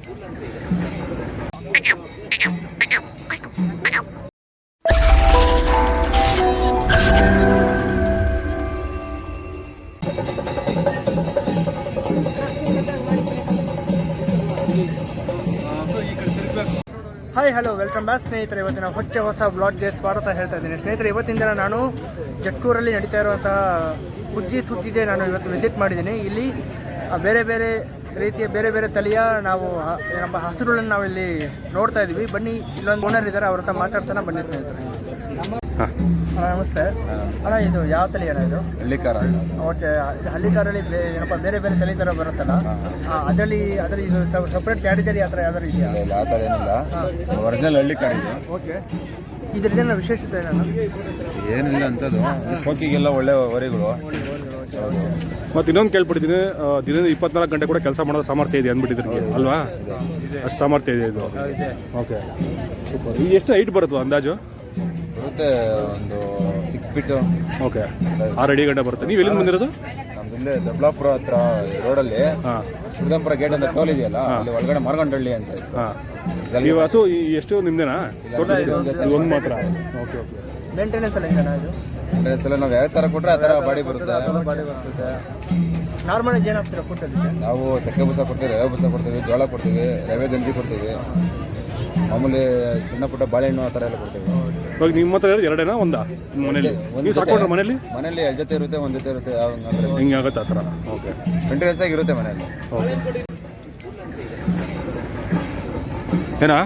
Hi hello welcome back ಸ್ನೇಹಿತರೆ. ಇವತ್ತಿನ ಹೊಸ ಬ್ಲಾಗ್ಗೆ ಸ್ವಾಗತ ಹೇಳ್ತಾ ಇದ್ದೀನಿ ಸ್ನೇಹಿತರೆ. ಇವತ್ತಿನ ದಿನ ನಾನು ಜಟ್ಕೂರಲ್ಲಿ ನಡೀತಾ ಇರುವಂತಹ ಹುಜ್ಜಿ ಸುಜ್ಜಿಗೆ ನಾನು ಇವತ್ತು ವಿಸಿಟ್ ಮಾಡಿದ್ದೀನಿ. ಇಲ್ಲಿ ಬೇರೆ ಬೇರೆ ರೀತಿಯ ಬೇರೆ ಬೇರೆ ತಳಿಯ ನಾವು ನಮ್ಮ ಹಸುಗಳನ್ನು ನಾವಿಲ್ಲಿ ನೋಡ್ತಾ ಇದ್ದೀವಿ. ಬನ್ನಿ, ಇಲ್ಲೊಂದು ಓನರ್ ಇದ್ದಾರೆ, ಅವ್ರ ಹತ್ರ ಮಾತಾಡ್ತಾನೆ ಬನ್ನಿ ಸ್ನೇಹಿತರೆ. ನಮಸ್ತೆ ಅಣ್ಣ, ಇದು ಯಾವ ತಳಿ ಅಣ್ಣ? ಇದು ಹಳ್ಳಿಕಾರ. ಓಕೆ, ಹಳ್ಳಿಕಾರಲ್ಲಿ ಏನಪ್ಪ ಬೇರೆ ಬೇರೆ ತಳಿ ಥರ ಬರುತ್ತಲ್ಲ, ಅದರಲ್ಲಿ ಇದು ಸಪ್ರೇಟ್ ಕ್ಯಾಟಗರಿ ಆ ಥರ ಯಾವ್ದಾರು ಇದೆಯಾ? ಇಲ್ಲ, ಆ ಥರ ಏನಿಲ್ಲ, ಒರಿಜಿನಲ್ ಹಳ್ಳಿಕಾರ ಇದು. ಓಕೆ, ಇದರದ್ದೇನು ವಿಶೇಷತೆ ಏನಣ್ಣ? ಏನಿಲ್ಲ ಅಂಥದ್ದು, ಶೋಕಿಗೆಲ್ಲ ಒಳ್ಳೆ ವರಿಗಳು. ಮತ್ತು ಇನ್ನೊಂದು ಕೇಳ್ಬಿಟ್ಟಿದ್ದೀನಿ, ದಿನದ 24 ಗಂಟೆ ಕೂಡ ಕೆಲಸ ಮಾಡೋದು ಸಾಮರ್ಥ್ಯ ಇದೆ ಅಂದ್ಬಿಟ್ಟಿದ್ದೀನಿ ಅಲ್ವಾ? ಅಷ್ಟು ಸಾಮರ್ಥ್ಯ ಇದೆ ಇದು. Okay, super. ಇದು ಎಷ್ಟು ಹೈಟ್ ಬರುತ್ತೆ ಅಂದಾಜು? ಬರುತ್ತೆ ಒಂದು 6 ಫೀಟು. ಓಕೆ, 6 ಅಡಿ ಗಂಟೆ ಬರುತ್ತೆ. ನೀವು ಎಲ್ಲಿಂದ ಬಂದಿರೋದು? ನಮ್ದು ಇಲ್ಲೇ ದೊಡ್ಡಬಳ್ಳಾಪುರ ಹತ್ರ ರೋಡಲ್ಲಿ ಸುರದಂಪುರ ಗೇಟ್ ಅಂತ ಟೋಲ್ ಇದೆಯಲ್ಲ, ಅಲ್ಲಿ ಒಳಗಡೆ ಮಾರ್ಗಂಡಹಳ್ಳಿ ಅಂತ. ನೀವು ಹಸು ಎಷ್ಟು ನಿಮ್ದೇನಾ? ಒಂದು ಮಾತ್ರ? Okay okay. ಮೇಂಟೆನೆನ್ಸ್ ಎಲ್ಲ ಇದೆಯಾ? ಇದು ಮೇಂಟೆನೆನ್ಸ್ ಎಲ್ಲ ನಾವು ಯಾವ ಥರ ಕೊಟ್ಟರೆ ಆ ಥರ ಬಾಡಿ ಬರುತ್ತೆ. ನಾರ್ಮಲಾಗಿ ಏನು ಹಾಕ್ತೀರಾ ಫುಡ್ಡಲ್ಲಿ? ನಾವು ಚಕ್ಕೆ ಬೂಸ ಕೊಡ್ತೀವಿ, ರವೆ ಬೂಸ ಕೊಡ್ತೀವಿ, ಜೋಳ ಕೊಡ್ತೀವಿ, ರವೆ ಗಂಜಿ ಕೊಡ್ತೀವಿ, ಮಾಮೂಲಿ ಸಣ್ಣ ಪುಟ್ಟ ಬಾಳೆಹಣ್ಣು ಆ ಥರ ಎಲ್ಲ ಕೊಡ್ತೀವಿ. ಇವಾಗ ನಿಮ್ಮ ಹತ್ರ ಎರಡೇನಾ ಒಂದಾ ಮನೇಲಿ? ನೀವು ಸಾಕೊಂಡ್ರೆ ಮನೇಲಿ 2 ಜೊತೆ ಇರುತ್ತೆ, 1 ಜೊತೆ ಇರುತ್ತೆ. ಹಿಂಗೆ ಆಗುತ್ತೆ ಆ ಥರ? ಓಕೆ, ಮೇಂಟೆನೆನ್ಸ್ ಆಗಿರುತ್ತೆ ಮನೆಯಲ್ಲಿ. ಓಕೆ. ಏನಾ?